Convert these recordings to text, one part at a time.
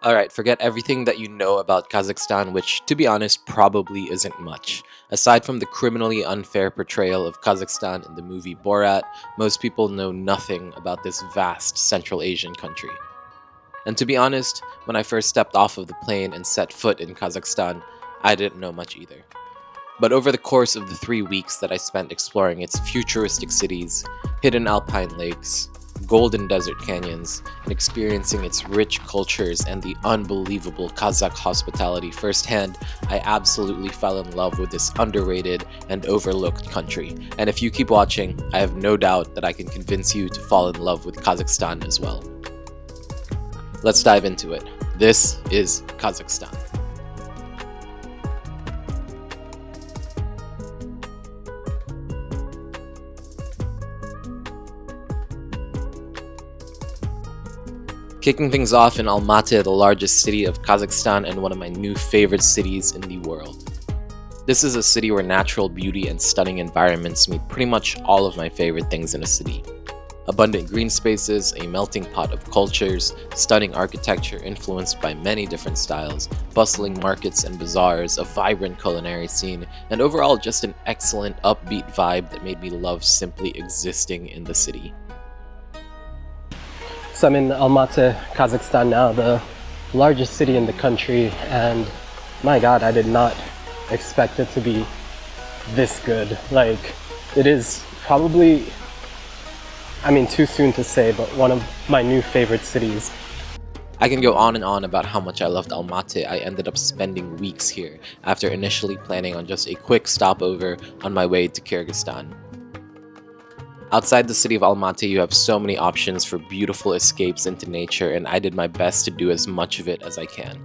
Alright, forget everything that you know about Kazakhstan, which, to be honest, probably isn't much. Aside from the criminally unfair portrayal of Kazakhstan in the movie Borat, most people know nothing about this vast Central Asian country. And to be honest, when I first stepped off of the plane and set foot in Kazakhstan, I didn't know much either. But over the course of the 3 weeks that I spent exploring its futuristic cities, hidden alpine lakes, golden desert canyons, and experiencing its rich cultures and the unbelievable Kazakh hospitality firsthand, I absolutely fell in love with this underrated and overlooked country. And if you keep watching, I have no doubt that I can convince you to fall in love with Kazakhstan as well. Let's dive into it. This is Kazakhstan. Kicking things off in Almaty, the largest city of Kazakhstan and one of my new favorite cities in the world. This is a city where natural beauty and stunning environments meet pretty much all of my favorite things in a city. Abundant green spaces, a melting pot of cultures, stunning architecture influenced by many different styles, bustling markets and bazaars, a vibrant culinary scene, and overall just an excellent upbeat vibe that made me love simply existing in the city. So I'm in Almaty, Kazakhstan now, the largest city in the country, and my god, I did not expect it to be this good. Like, it is probably, too soon to say, but one of my new favorite cities. I can go on and on about how much I loved Almaty. I ended up spending weeks here, after initially planning on just a quick stopover on my way to Kyrgyzstan. Outside the city of Almaty, you have so many options for beautiful escapes into nature, and I did my best to do as much of it as I can.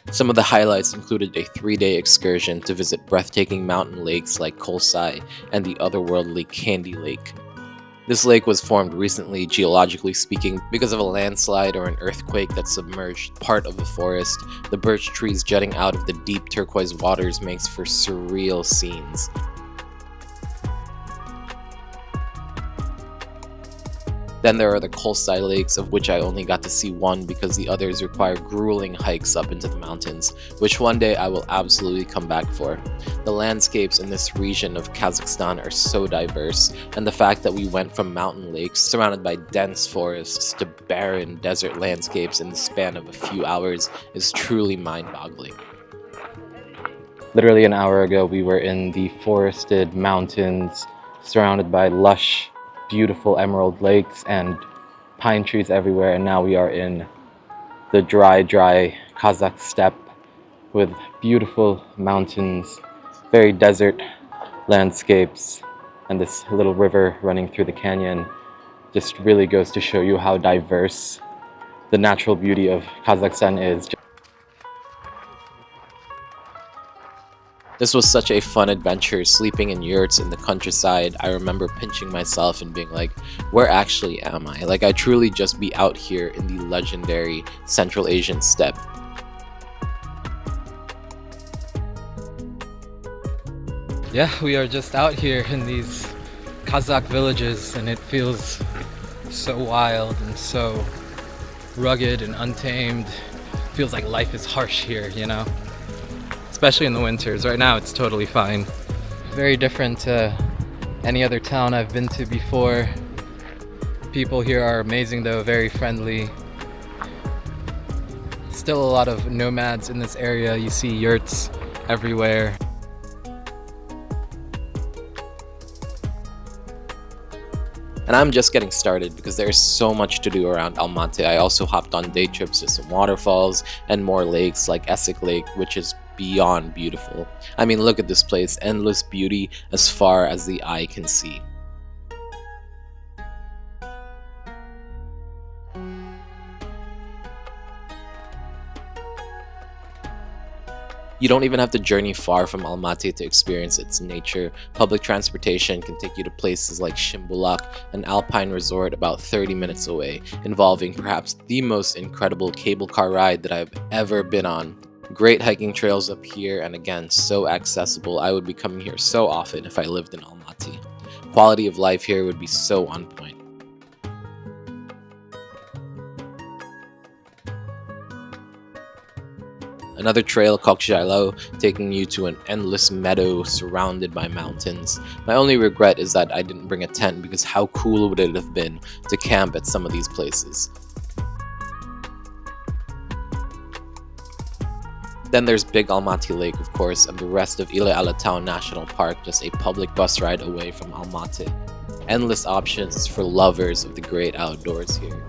Some of the highlights included a 3-day excursion to visit breathtaking mountain lakes like Kolsai and the otherworldly Kaindy lake. This lake was formed recently, geologically speaking, because of a landslide or an earthquake that submerged part of the forest. The birch trees jutting out of the deep turquoise waters makes for surreal scenes. Then there are the Kolsai lakes, of which I only got to see one because the others require grueling hikes up into the mountains, which one day I will absolutely come back for. The landscapes in this region of Kazakhstan are so diverse, and the fact that we went from mountain lakes surrounded by dense forests to barren desert landscapes in the span of a few hours is truly mind-boggling. Literally an hour ago, we were in the forested mountains surrounded by lush, beautiful emerald lakes and pine trees everywhere, and now we are in the dry Kazakh steppe with beautiful mountains, very desert landscapes, and this little river running through the canyon. Just really goes to show you how diverse the natural beauty of Kazakhstan is. This was such a fun adventure, sleeping in yurts in the countryside. I remember pinching myself and being like, where actually am I? Like, I truly just be out here in the legendary Central Asian steppe. Yeah, we are just out here in these Kazakh villages, and it feels so wild and so rugged and untamed. Feels like life is harsh here, you know? Especially in the winters. Right now it's totally fine. Very different to any other town I've been to before. People here are amazing though, very friendly. Still a lot of nomads in this area. You see yurts everywhere. And I'm just getting started because there's so much to do around Almaty. I also hopped on day trips to some waterfalls and more lakes like Essek Lake, which is beyond beautiful. I mean, look at this place, endless beauty as far as the eye can see. You don't even have to journey far from Almaty to experience its nature. Public transportation can take you to places like Shimbulak, an alpine resort about 30 minutes away, involving perhaps the most incredible cable car ride that I've ever been on. Great hiking trails up here, and again, so accessible. I would be coming here so often if I lived in Almaty. Quality of life here would be so on point. Another trail, Kokshalo, taking you to an endless meadow surrounded by mountains. My only regret is that I didn't bring a tent, because how cool would it have been to camp at some of these places. Then there's Big Almaty Lake, of course, and the rest of Ile Alatau National Park, just a public bus ride away from Almaty. Endless options for lovers of the great outdoors here.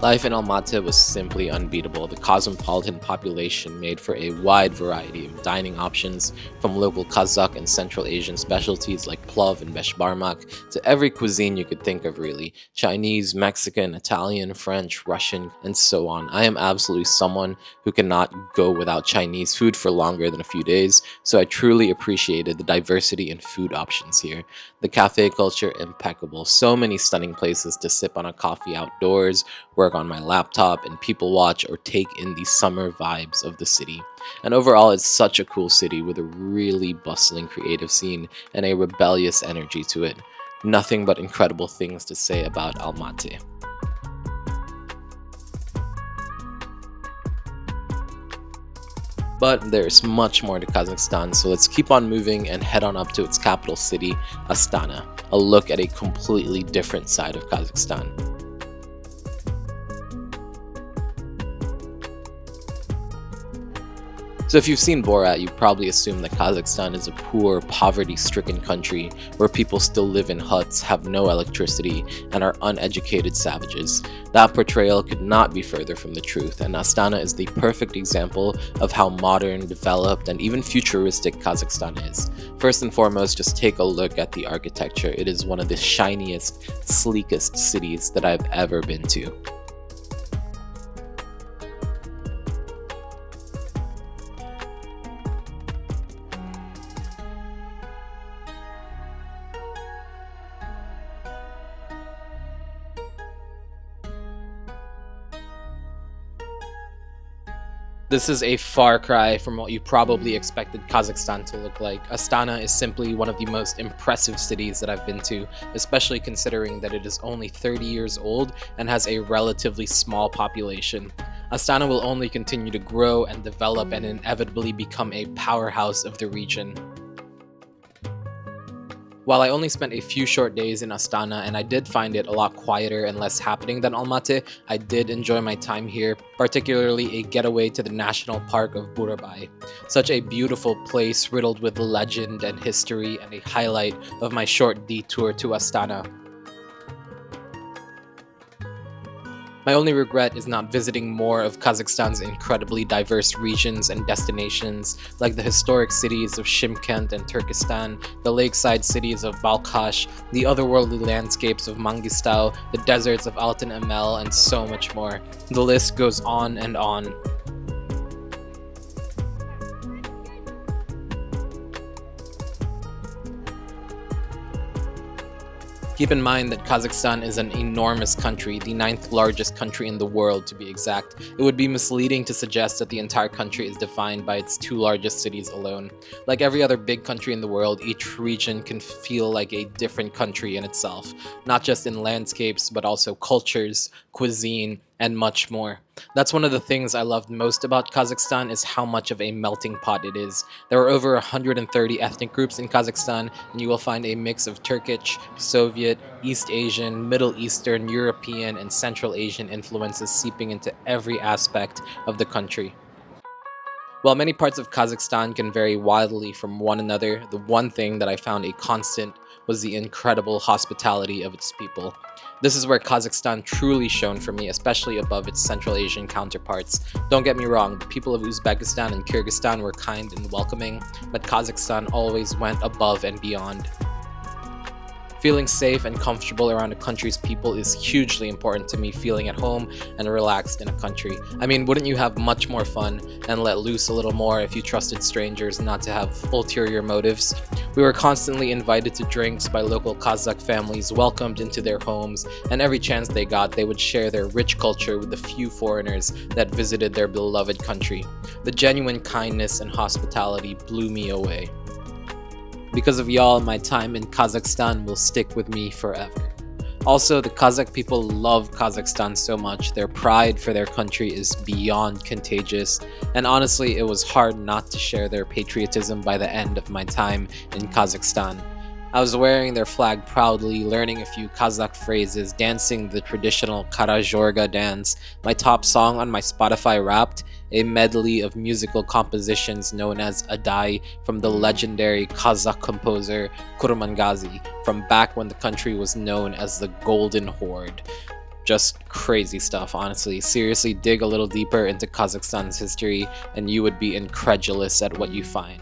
Life in Almaty was simply unbeatable. The cosmopolitan population made for a wide variety of dining options, from local Kazakh and Central Asian specialties like plov and beshbarmak to every cuisine you could think of, really. Chinese, Mexican, Italian, French, Russian, and so on. I am absolutely someone who cannot go without Chinese food for longer than a few days, so I truly appreciated the diversity in food options here. The cafe culture, impeccable. So many stunning places to sip on a coffee outdoors, work on my laptop, and people watch or take in the summer vibes of the city. And overall, it's such a cool city with a really bustling creative scene and a rebellious energy to it. Nothing but incredible things to say about Almaty. But there's much more to Kazakhstan, so let's keep on moving and head on up to its capital city, Astana, a look at a completely different side of Kazakhstan. So if you've seen Borat, you probably assume that Kazakhstan is a poor, poverty-stricken country where people still live in huts, have no electricity, and are uneducated savages. That portrayal could not be further from the truth, and Astana is the perfect example of how modern, developed, and even futuristic Kazakhstan is. First and foremost, just take a look at the architecture. It is one of the shiniest, sleekest cities that I've ever been to. This is a far cry from what you probably expected Kazakhstan to look like. Astana is simply one of the most impressive cities that I've been to, especially considering that it is only 30 years old and has a relatively small population. Astana will only continue to grow and develop and inevitably become a powerhouse of the region. While I only spent a few short days in Astana and I did find it a lot quieter and less happening than Almaty, I did enjoy my time here, particularly a getaway to the national park of Burabay. Such a beautiful place riddled with legend and history, and a highlight of my short detour to Astana. My only regret is not visiting more of Kazakhstan's incredibly diverse regions and destinations, like the historic cities of Shymkent and Turkestan, the lakeside cities of Balkhash, the otherworldly landscapes of Mangistau, the deserts of Altan Amel, and so much more. The list goes on and on. Keep in mind that Kazakhstan is an enormous country, the 9th largest country in the world to be exact. It would be misleading to suggest that the entire country is defined by its 2 largest cities alone. Like every other big country in the world, each region can feel like a different country in itself, not just in landscapes, but also cultures, cuisine, and much more. That's one of the things I loved most about Kazakhstan, is how much of a melting pot it is. There are over 130 ethnic groups in Kazakhstan, and you will find a mix of Turkish, Soviet, East Asian, Middle Eastern, European, and Central Asian influences seeping into every aspect of the country. While many parts of Kazakhstan can vary wildly from one another, the one thing that I found a constant was the incredible hospitality of its people. This is where Kazakhstan truly shone for me, especially above its Central Asian counterparts. Don't get me wrong, the people of Uzbekistan and Kyrgyzstan were kind and welcoming, but Kazakhstan always went above and beyond. Feeling safe and comfortable around a country's people is hugely important to me, feeling at home and relaxed in a country. I mean, wouldn't you have much more fun and let loose a little more if you trusted strangers not to have ulterior motives? We were constantly invited to drinks by local Kazakh families, welcomed into their homes, and every chance they got, they would share their rich culture with the few foreigners that visited their beloved country. The genuine kindness and hospitality blew me away. Because of y'all, my time in Kazakhstan will stick with me forever. Also, the Kazakh people love Kazakhstan so much, their pride for their country is beyond contagious, and honestly, it was hard not to share their patriotism by the end of my time in Kazakhstan. I was wearing their flag proudly, learning a few Kazakh phrases, dancing the traditional Karajorga dance. My top song on my Spotify Wrapped, a medley of musical compositions known as Adai from the legendary Kazakh composer Kurmangazi, from back when the country was known as the Golden Horde. Just crazy stuff, honestly. Seriously, dig a little deeper into Kazakhstan's history and you would be incredulous at what you find.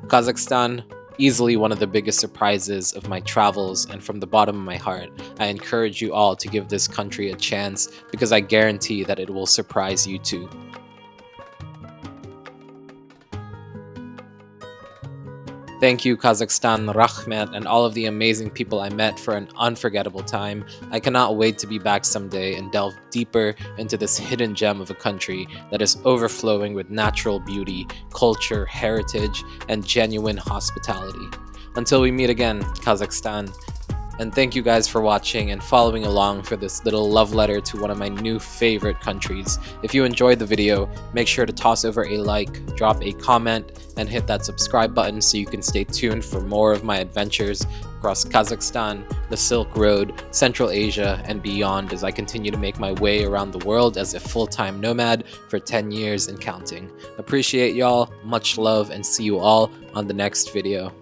Kazakhstan, easily one of the biggest surprises of my travels, and from the bottom of my heart, I encourage you all to give this country a chance because I guarantee that it will surprise you too. Thank you, Kazakhstan, Rahmet, and all of the amazing people I met for an unforgettable time. I cannot wait to be back someday and delve deeper into this hidden gem of a country that is overflowing with natural beauty, culture, heritage, and genuine hospitality. Until we meet again, Kazakhstan. And thank you guys for watching and following along for this little love letter to one of my new favorite countries. If you enjoyed the video, make sure to toss over a like, drop a comment, and hit that subscribe button so you can stay tuned for more of my adventures across Kazakhstan, the Silk Road, Central Asia, and beyond as I continue to make my way around the world as a full-time nomad for 10 years and counting. Appreciate y'all, much love, and see you all on the next video.